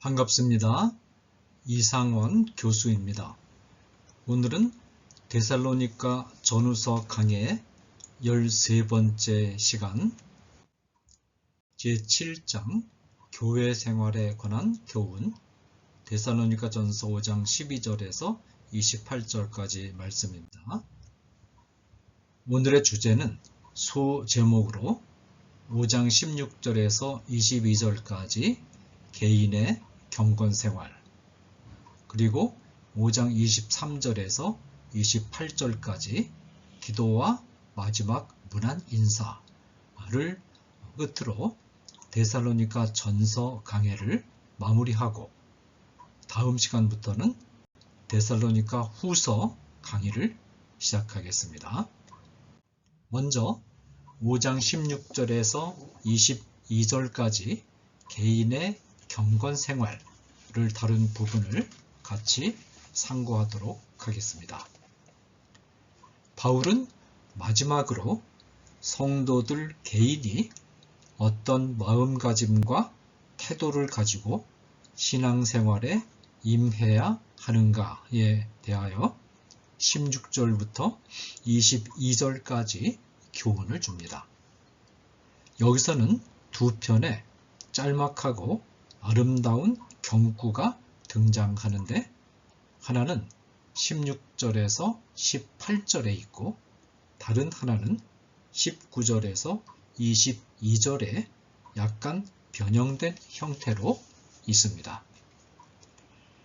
반갑습니다. 이상원 교수입니다. 오늘은 데살로니가 전후서 강의 13번째 시간 제7장 교회 생활에 관한 교훈 데살로니가 전서 5장 12절에서 28절까지 말씀입니다. 오늘의 주제는 소제목으로 5장 16절에서 22절까지 개인의 경건생활, 그리고 5장 23절에서 28절까지 기도와 마지막 문안 인사를 끝으로 데살로니가 전서 강해를 마무리하고 다음 시간부터는 데살로니가 후서 강의를 시작하겠습니다. 먼저 5장 16절에서 22절까지 개인의 경건생활을 다룬 부분을 같이 상고하도록 하겠습니다. 바울은 마지막으로 성도들 개인이 어떤 마음가짐과 태도를 가지고 신앙생활에 임해야 하는가에 대하여 16절부터 22절까지 교훈을 줍니다. 여기서는 두 편의 짤막하고 아름다운 경구가 등장하는데 하나는 16절에서 18절에 있고 다른 하나는 19절에서 22절에 약간 변형된 형태로 있습니다.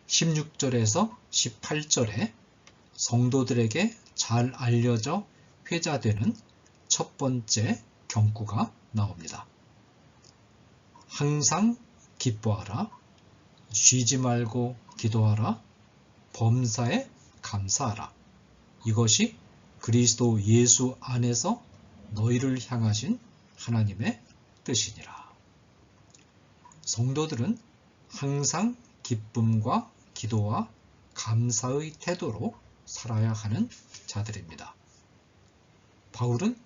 16절에서 18절에 성도들에게 잘 알려져 회자되는 첫 번째 경구가 나옵니다. 항상 기뻐하라, 쉬지 말고 기도하라, 범사에 감사하라. 이것이 그리스도 예수 안에서 너희를 향하신 하나님의 뜻이니라. 성도들은 항상 기쁨과 기도와 감사의 태도로 살아야 하는 자들입니다. 바울은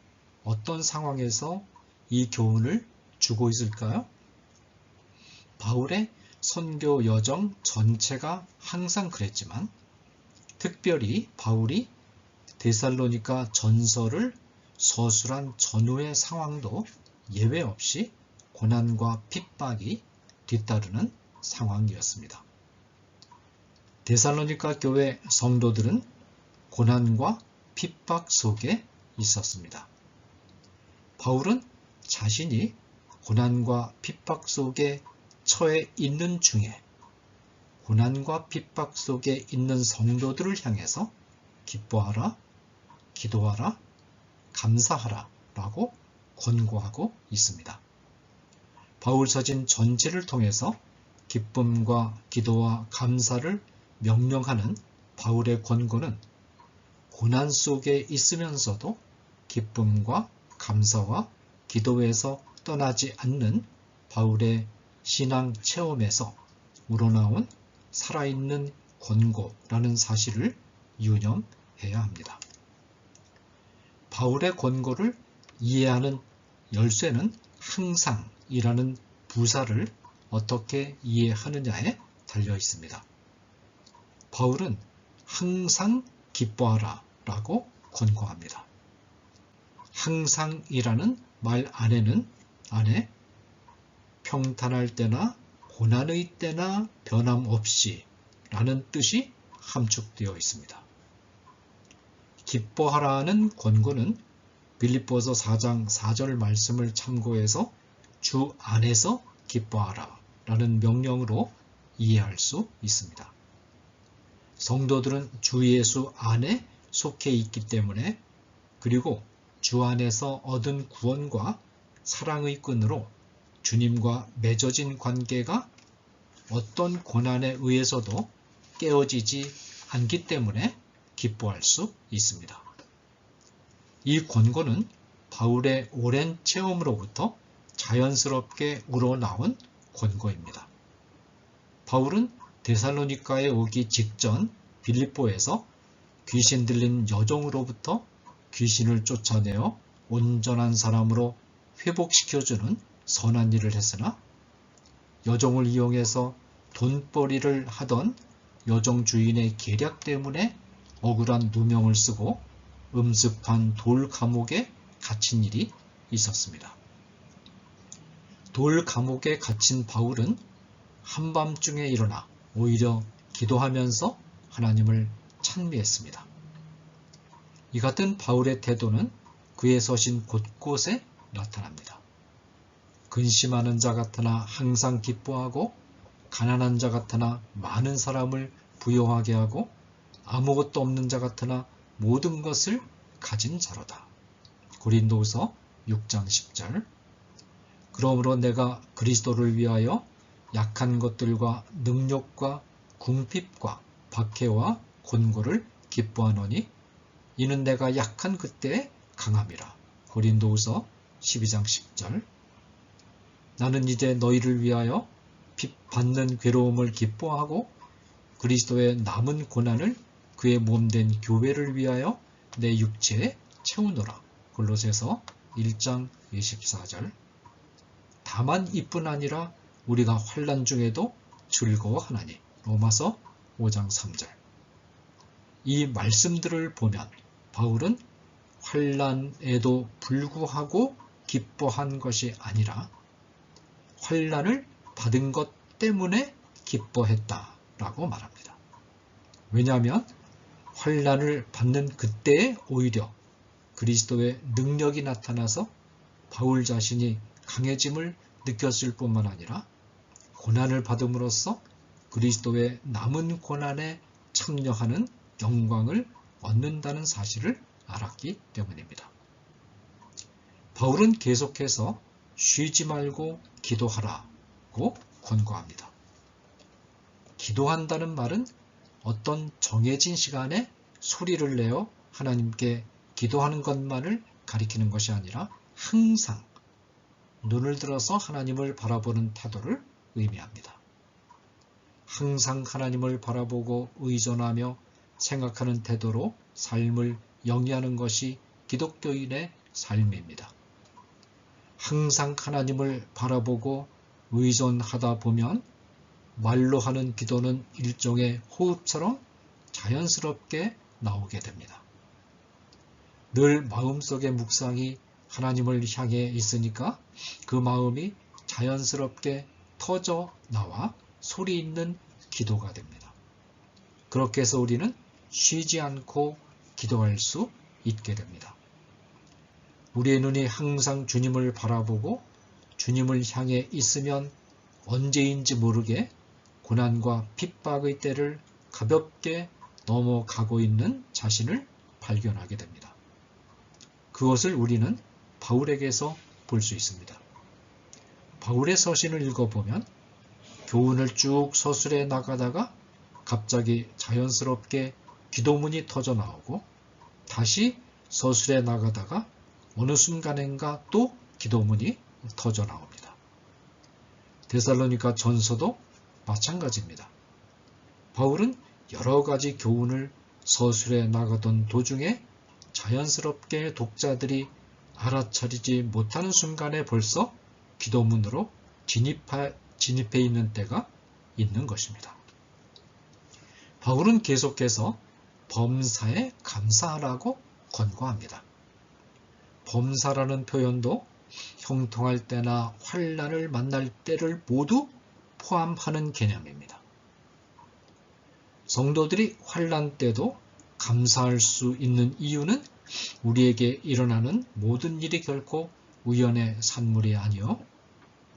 어떤 상황에서 이 교훈을 주고 있을까요? 바울의 선교 여정 전체가 항상 그랬지만 특별히 바울이 데살로니가 전서를 서술한 전후의 상황도 예외 없이 고난과 핍박이 뒤따르는 상황이었습니다. 데살로니가 교회 성도들은 고난과 핍박 속에 있었습니다. 바울은 자신이 고난과 핍박 속에 처해 있는 중에 고난과 핍박 속에 있는 성도들을 향해서 기뻐하라, 기도하라, 감사하라 라고 권고하고 있습니다. 바울 서신 전체를 통해서 기쁨과 기도와 감사를 명령하는 바울의 권고는 고난 속에 있으면서도 기쁨과 감사와 기도에서 떠나지 않는 바울의 신앙 체험에서 우러나온 살아있는 권고라는 사실을 유념해야 합니다. 바울의 권고를 이해하는 열쇠는 항상이라는 부사를 어떻게 이해하느냐에 달려 있습니다. 바울은 항상 기뻐하라 라고 권고합니다. 항상이라는 말 안에 평탄할 때나 고난의 때나 변함없이 라는 뜻이 함축되어 있습니다. 기뻐하라는 권고는 빌립보서 4장 4절 말씀을 참고해서 주 안에서 기뻐하라 라는 명령으로 이해할 수 있습니다. 성도들은 주 예수 안에 속해 있기 때문에 그리고 주 안에서 얻은 구원과 사랑의 끈으로 주님과 맺어진 관계가 어떤 고난에 의해서도 깨어지지 않기 때문에 기뻐할 수 있습니다. 이 권고는 바울의 오랜 체험으로부터 자연스럽게 우러나온 권고입니다. 바울은 데살로니가에 오기 직전 빌립보에서 귀신 들린 여종으로부터 귀신을 쫓아내어 온전한 사람으로 회복시켜주는 선한 일을 했으나 여종을 이용해서 돈벌이를 하던 여정 주인의 계략 때문에 억울한 누명을 쓰고 음습한 돌 감옥에 갇힌 일이 있었습니다. 돌 감옥에 갇힌 바울은 한밤중에 일어나 오히려 기도하면서 하나님을 찬미했습니다. 이 같은 바울의 태도는 그의 서신 곳곳에 나타납니다. 근심하는 자 같으나 항상 기뻐하고 가난한 자 같으나 많은 사람을 부요하게 하고 아무것도 없는 자 같으나 모든 것을 가진 자로다. 고린도후서 6장 10절. 그러므로 내가 그리스도를 위하여 약한 것들과 능욕과 궁핍과 박해와 곤고를 기뻐하노니 이는 내가 약한 그때에 강함이라. 고린도후서 12장 10절. 나는 이제 너희를 위하여 받는 괴로움을 기뻐하고 그리스도의 남은 고난을 그의 몸된 교회를 위하여 내 육체에 채우노라. 골로새서 1장 24절. 다만 이뿐 아니라 우리가 환난 중에도 즐거워하나니. 로마서 5장 3절. 이 말씀들을 보면 바울은 환난에도 불구하고 기뻐한 것이 아니라 환난을 받은 것 때문에 기뻐했다라고 말합니다. 왜냐하면 환난을 받는 그때에 오히려 그리스도의 능력이 나타나서 바울 자신이 강해짐을 느꼈을 뿐만 아니라 고난을 받음으로써 그리스도의 남은 고난에 참여하는 영광을 얻는다는 사실을 알았기 때문입니다. 바울은 계속해서 쉬지 말고 기도하라고 권고합니다. 기도한다는 말은 어떤 정해진 시간에 소리를 내어 하나님께 기도하는 것만을 가리키는 것이 아니라 항상 눈을 들어서 하나님을 바라보는 태도를 의미합니다. 항상 하나님을 바라보고 의존하며 생각하는 태도로 삶을 영위하는 것이 기독교인의 삶입니다. 항상 하나님을 바라보고 의존하다 보면 말로 하는 기도는 일종의 호흡처럼 자연스럽게 나오게 됩니다. 늘 마음속의 묵상이 하나님을 향해 있으니까 그 마음이 자연스럽게 터져 나와 소리 있는 기도가 됩니다. 그렇게 해서 우리는 쉬지 않고 기도할 수 있게 됩니다. 우리의 눈이 항상 주님을 바라보고 주님을 향해 있으면 언제인지 모르게 고난과 핍박의 때를 가볍게 넘어가고 있는 자신을 발견하게 됩니다. 그것을 우리는 바울에게서 볼 수 있습니다. 바울의 서신을 읽어보면 교훈을 쭉 서술해 나가다가 갑자기 자연스럽게 기도문이 터져 나오고 다시 서술해 나가다가 어느 순간인가 또 기도문이 터져 나옵니다. 데살로니가 전서도 마찬가지입니다. 바울은 여러 가지 교훈을 서술해 나가던 도중에 자연스럽게 독자들이 알아차리지 못하는 순간에 벌써 기도문으로 진입해 있는 때가 있는 것입니다. 바울은 계속해서 범사에 감사하라고 권고합니다. 범사라는 표현도 형통할 때나 환난을 만날 때를 모두 포함하는 개념입니다. 성도들이 환난 때도 감사할 수 있는 이유는 우리에게 일어나는 모든 일이 결코 우연의 산물이 아니요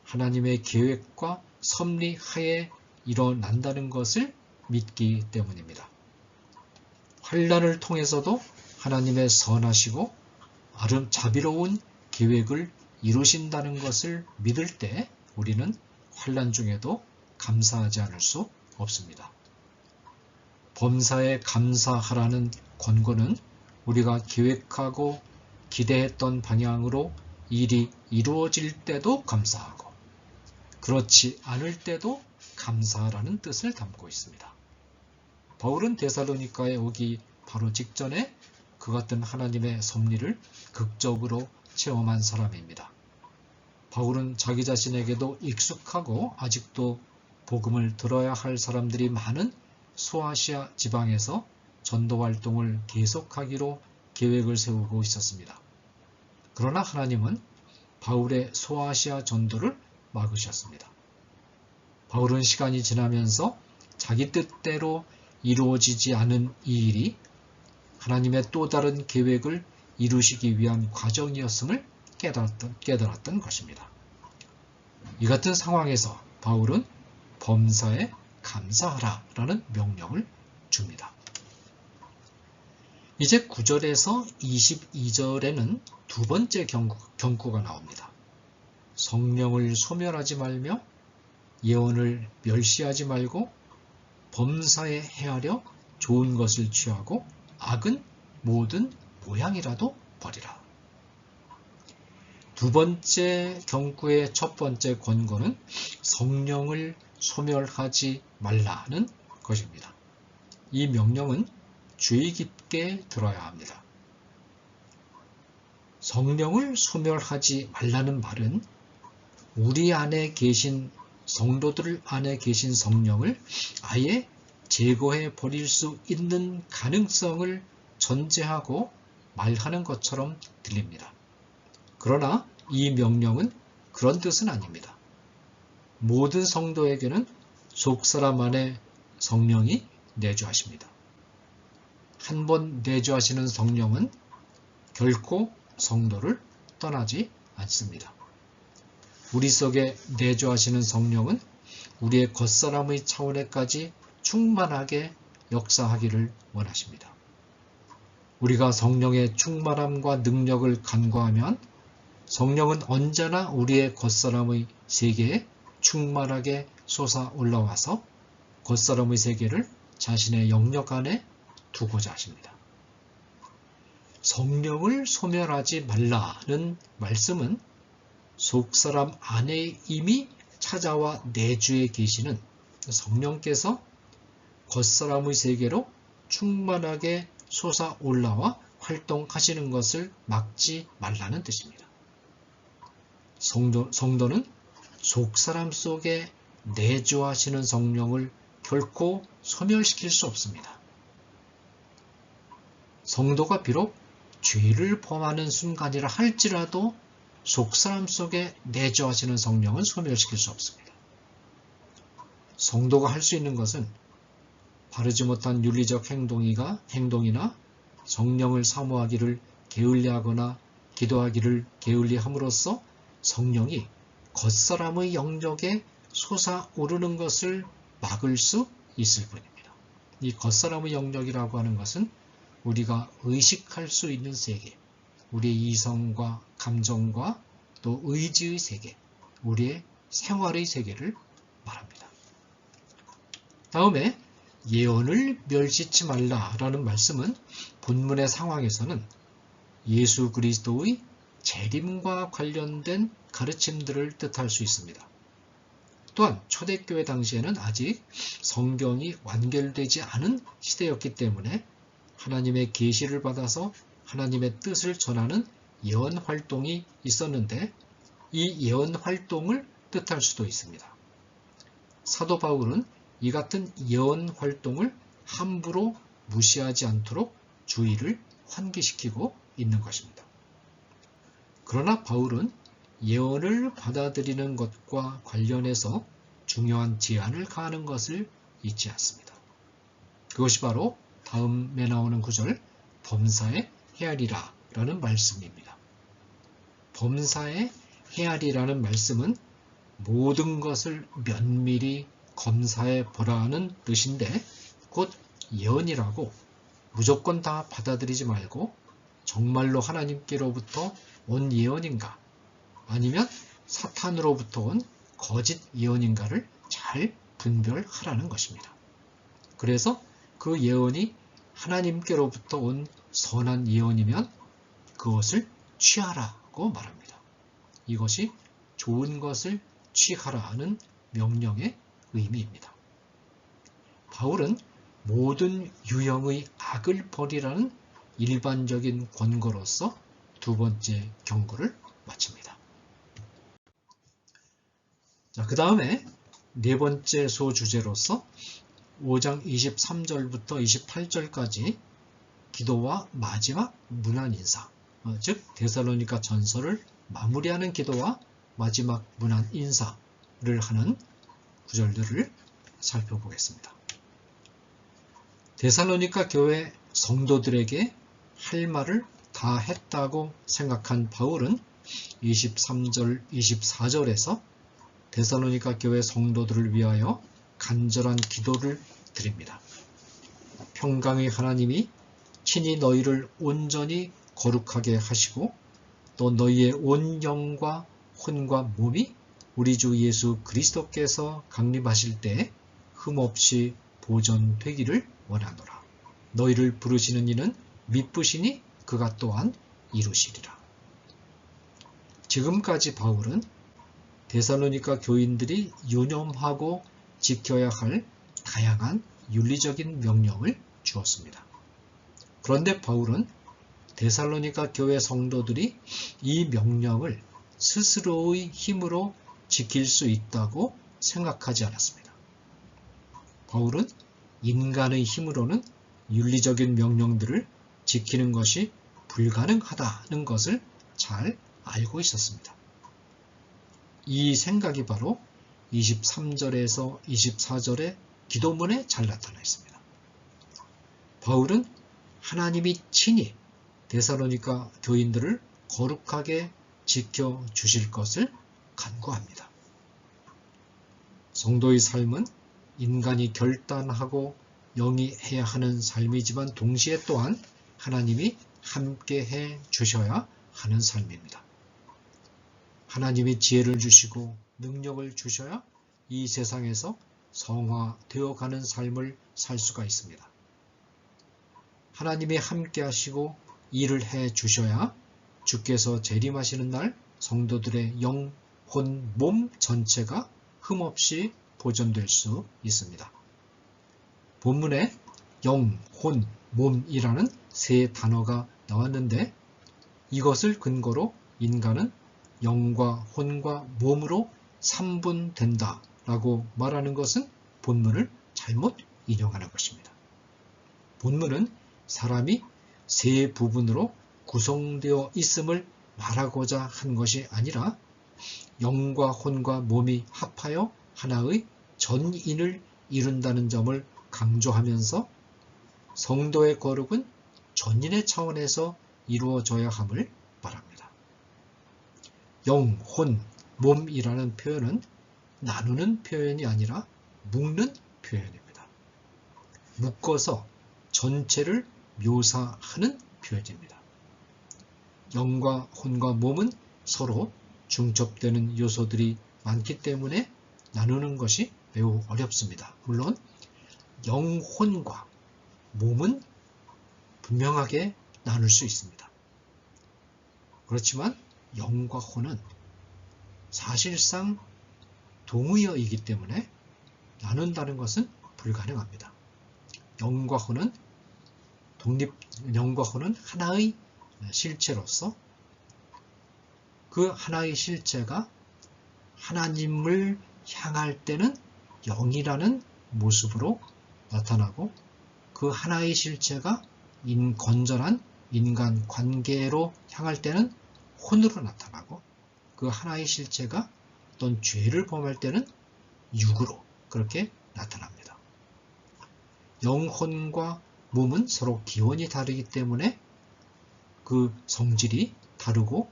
하나님의 계획과 섭리 하에 일어난다는 것을 믿기 때문입니다. 환난을 통해서도 하나님의 선하시고 자비로운 계획을 이루신다는 것을 믿을 때 우리는 환난 중에도 감사하지 않을 수 없습니다. 범사에 감사하라는 권고는 우리가 계획하고 기대했던 방향으로 일이 이루어질 때도 감사하고 그렇지 않을 때도 감사하라는 뜻을 담고 있습니다. 바울은 데살로니가에 오기 바로 직전에 그 같은 하나님의 섭리를 극적으로 체험한 사람입니다. 바울은 자기 자신에게도 익숙하고 아직도 복음을 들어야 할 사람들이 많은 소아시아 지방에서 전도 활동을 계속하기로 계획을 세우고 있었습니다. 그러나 하나님은 바울의 소아시아 전도를 막으셨습니다. 바울은 시간이 지나면서 자기 뜻대로 이루어지지 않은 이 일이 하나님의 또 다른 계획을 이루시기 위한 과정이었음을 깨달았던 것입니다. 이 같은 상황에서 바울은 범사에 감사하라라는 명령을 줍니다. 이제 9절에서 22절에는 두 번째 경고가 나옵니다. 성령을 소멸하지 말며 예언을 멸시하지 말고 범사에 헤아려 좋은 것을 취하고 악은 모든 모양이라도 버리라. 두 번째 경고의 첫 번째 권고는 성령을 소멸하지 말라는 것입니다. 이 명령은 주의 깊게 들어야 합니다. 성령을 소멸하지 말라는 말은 우리 안에 계신 성도들 안에 계신 성령을 아예 제거해 버릴 수 있는 가능성을 전제하고 말하는 것처럼 들립니다. 그러나 이 명령은 그런 뜻은 아닙니다. 모든 성도에게는 속사람 안에 성령이 내주하십니다. 한 번 내주하시는 성령은 결코 성도를 떠나지 않습니다. 우리 속에 내주하시는 성령은 우리의 겉사람의 차원에까지 충만하게 역사하기를 원하십니다. 우리가 성령의 충만함과 능력을 간구하면 성령은 언제나 우리의 겉사람의 세계에 충만하게 솟아 올라와서 겉사람의 세계를 자신의 영역 안에 두고자 하십니다. 성령을 소멸하지 말라는 말씀은 속사람 안에 이미 찾아와 내주에 계시는 성령께서 겉사람의 세계로 충만하게 솟아 올라와 활동하시는 것을 막지 말라는 뜻입니다. 성도는 속사람 속에 내주하시는 성령을 결코 소멸시킬 수 없습니다. 성도가 비록 죄를 범하는 순간이라 할지라도 속사람 속에 내주하시는 성령은 소멸시킬 수 없습니다. 성도가 할 수 있는 것은 바르지 못한 윤리적 행동이나 성령을 사모하기를 게을리하거나 기도하기를 게을리함으로써 성령이 겉사람의 영역에 솟아오르는 것을 막을 수 있을 뿐입니다. 이 겉사람의 영역이라고 하는 것은 우리가 의식할 수 있는 세계, 우리의 이성과 감정과 또 의지의 세계, 우리의 생활의 세계를 말합니다. 다음에 예언을 멸시치 말라라는 말씀은 본문의 상황에서는 예수 그리스도의 재림과 관련된 가르침들을 뜻할 수 있습니다. 또한 초대교회 당시에는 아직 성경이 완결되지 않은 시대였기 때문에 하나님의 계시를 받아서 하나님의 뜻을 전하는 예언 활동이 있었는데 이 예언 활동을 뜻할 수도 있습니다. 사도 바울은 이 같은 예언 활동을 함부로 무시하지 않도록 주의를 환기시키고 있는 것입니다. 그러나 바울은 예언을 받아들이는 것과 관련해서 중요한 제한을 가하는 것을 잊지 않습니다. 그것이 바로 다음에 나오는 구절 범사에 헤아리라 라는 말씀입니다. 범사에 헤아리라는 말씀은 모든 것을 면밀히 검사해 보라는 뜻인데 곧 예언이라고 무조건 다 받아들이지 말고 정말로 하나님께로부터 온 예언인가 아니면 사탄으로부터 온 거짓 예언인가를 잘 분별하라는 것입니다. 그래서 그 예언이 하나님께로부터 온 선한 예언이면 그것을 취하라고 말합니다. 이것이 좋은 것을 취하라는 명령의 의미입니다. 바울은 모든 유형의 악을 버리라는 일반적인 권고로서 두 번째 경고를 마칩니다. 자, 그 다음에 네 번째 소주제로서 5장 23절부터 28절까지 기도와 마지막 문안 인사, 즉 데살로니가 전서를 마무리하는 기도와 마지막 문안 인사를 하는 구절들을 살펴보겠습니다. 데살로니가 교회 성도들에게 할 말을 다 했다고 생각한 바울은 23절, 24절에서 데살로니가 교회 성도들을 위하여 간절한 기도를 드립니다. 평강의 하나님이 친히 너희를 온전히 거룩하게 하시고 또 너희의 온 영과 혼과 몸이 우리 주 예수 그리스도께서 강림하실 때 흠없이 보존되기를 원하노라. 너희를 부르시는 이는 미쁘시니 그가 또한 이루시리라. 지금까지 바울은 데살로니가 교인들이 유념하고 지켜야 할 다양한 윤리적인 명령을 주었습니다. 그런데 바울은 데살로니가 교회 성도들이 이 명령을 스스로의 힘으로 지킬 수 있다고 생각하지 않았습니다. 바울은 인간의 힘으로는 윤리적인 명령들을 지키는 것이 불가능하다는 것을 잘 알고 있었습니다. 이 생각이 바로 23절에서 24절의 기도문에 잘 나타나 있습니다. 바울은 하나님이 친히 데살로니가 교인들을 거룩하게 지켜주실 것을 간구합니다. 성도의 삶은 인간이 결단하고 영위해야 하는 삶이지만 동시에 또한 하나님이 함께해 주셔야 하는 삶입니다. 하나님이 지혜를 주시고 능력을 주셔야 이 세상에서 성화되어 가는 삶을 살 수가 있습니다. 하나님이 함께 하시고 일을 해 주셔야 주께서 재림하시는 날 성도들의 영, 혼, 몸 전체가 흠없이 보존될 수 있습니다. 본문에 영, 혼, 몸이라는 세 단어가 나왔는데 이것을 근거로 인간은 영과 혼과 몸으로 3분된다 라고 말하는 것은 본문을 잘못 인용하는 것입니다. 본문은 사람이 세 부분으로 구성되어 있음을 말하고자 한 것이 아니라 영과 혼과 몸이 합하여 하나의 전인을 이룬다는 점을 강조하면서 성도의 거룩은 전인의 차원에서 이루어져야 함을 말합니다. 영, 혼, 몸이라는 표현은 나누는 표현이 아니라 묶는 표현입니다. 묶어서 전체를 묘사하는 표현입니다. 영과 혼과 몸은 서로 중첩되는 요소들이 많기 때문에 나누는 것이 매우 어렵습니다. 물론 영혼과 몸은 분명하게 나눌 수 있습니다. 그렇지만 영과 혼은 사실상 동의어이기 때문에 나눈다는 것은 불가능합니다. 영과 혼은 하나의 실체로서 그 하나의 실체가 하나님을 향할 때는 영이라는 모습으로 나타나고 그 하나의 실체가 건전한 인간 관계로 향할 때는 혼으로 나타나고 그 하나의 실체가 어떤 죄를 범할 때는 육으로 그렇게 나타납니다. 영혼과 몸은 서로 기원이 다르기 때문에 그 성질이 다르고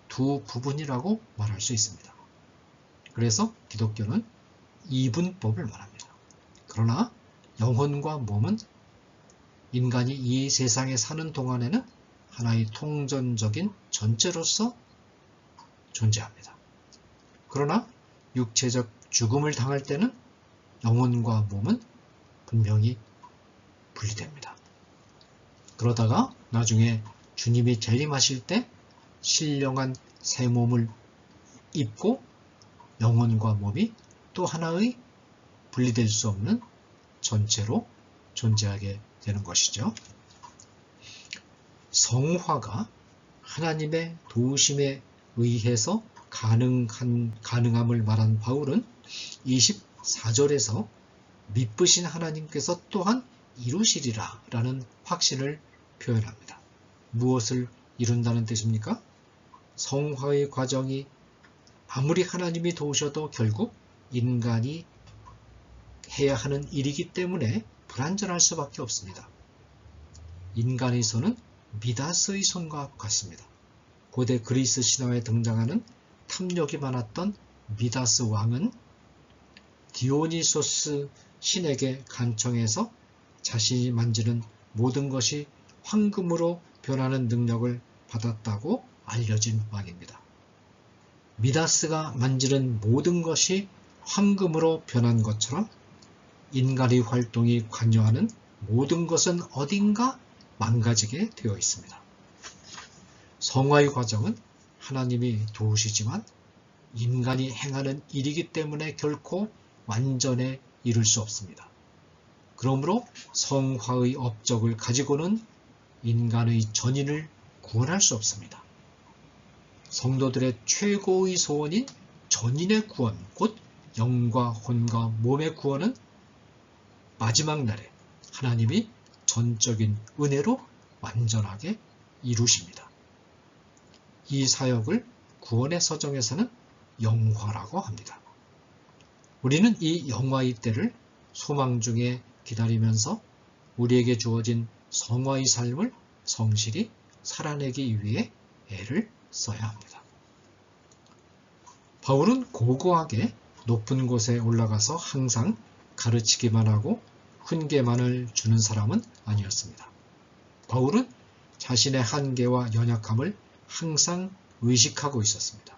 두 부분이라고 말할 수 있습니다. 그래서 기독교는 이분법을 말합니다. 그러나 영혼과 몸은 인간이 이 세상에 사는 동안에는 하나의 통전적인 전체로서 존재합니다. 그러나 육체적 죽음을 당할 때는 영혼과 몸은 분명히 분리됩니다. 그러다가 나중에 주님이 재림하실 때 신령한 새 몸을 입고 영혼과 몸이 또 하나의 분리될 수 없는 전체로 존재하게 되는 것이죠. 성화가 하나님의 도우심에 의해서 가능함을 말한 바울은 4절에서 미쁘신 하나님께서 또한 이루시리라 라는 확신을 표현합니다. 무엇을 이룬다는 뜻입니까? 성화의 과정이 아무리 하나님이 도우셔도 결국 인간이 해야 하는 일이기 때문에 불완전할 수밖에 없습니다. 인간의 손은 미다스의 손과 같습니다. 고대 그리스 신화에 등장하는 탐욕이 많았던 미다스 왕은 디오니소스 신에게 간청해서 자신이 만지는 모든 것이 황금으로 변하는 능력을 받았다고 알려진 왕입니다. 미다스가 만지는 모든 것이 황금으로 변한 것처럼 인간의 활동이 관여하는 모든 것은 어딘가 망가지게 되어 있습니다. 성화의 과정은 하나님이 도우시지만 인간이 행하는 일이기 때문에 결코 완전에 이룰 수 없습니다. 그러므로 성화의 업적을 가지고는 인간의 전인을 구원할 수 없습니다. 성도들의 최고의 소원인 전인의 구원, 곧 영과 혼과 몸의 구원은 마지막 날에 하나님이 전적인 은혜로 완전하게 이루십니다. 이 사역을 구원의 서정에서는 영화라고 합니다. 우리는 이 영화의 때를 소망 중에 기다리면서 우리에게 주어진 성화의 삶을 성실히 살아내기 위해 애를 써야 합니다. 바울은 고고하게 높은 곳에 올라가서 항상 가르치기만 하고 훈계만을 주는 사람은 아니었습니다. 바울은 자신의 한계와 연약함을 항상 의식하고 있었습니다.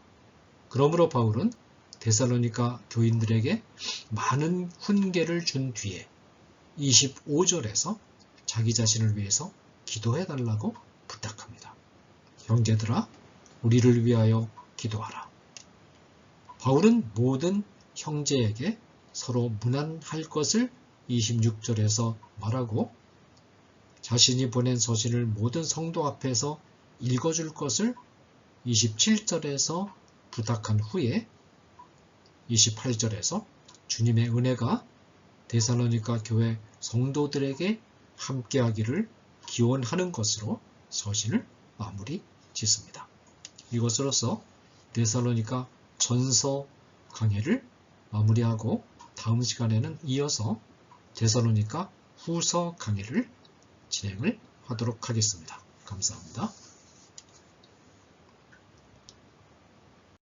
그러므로 바울은 데살로니가 교인들에게 많은 훈계를 준 뒤에 25절에서 자기 자신을 위해서 기도해 달라고 부탁합니다. 형제들아, 우리를 위하여 기도하라. 바울은 모든 형제에게 서로 문안할 것을 26절에서 말하고 자신이 보낸 서신을 모든 성도 앞에서 읽어줄 것을 27절에서 부탁한 후에 28절에서 주님의 은혜가 데살로니가 교회 성도들에게 함께하기를 기원하는 것으로 서신을 마무리 짓습니다. 이것으로서 데살로니가 전서 강해를 마무리하고 다음 시간에는 이어서 데살로니가 후서 강해를 진행을 하도록 하겠습니다. 감사합니다.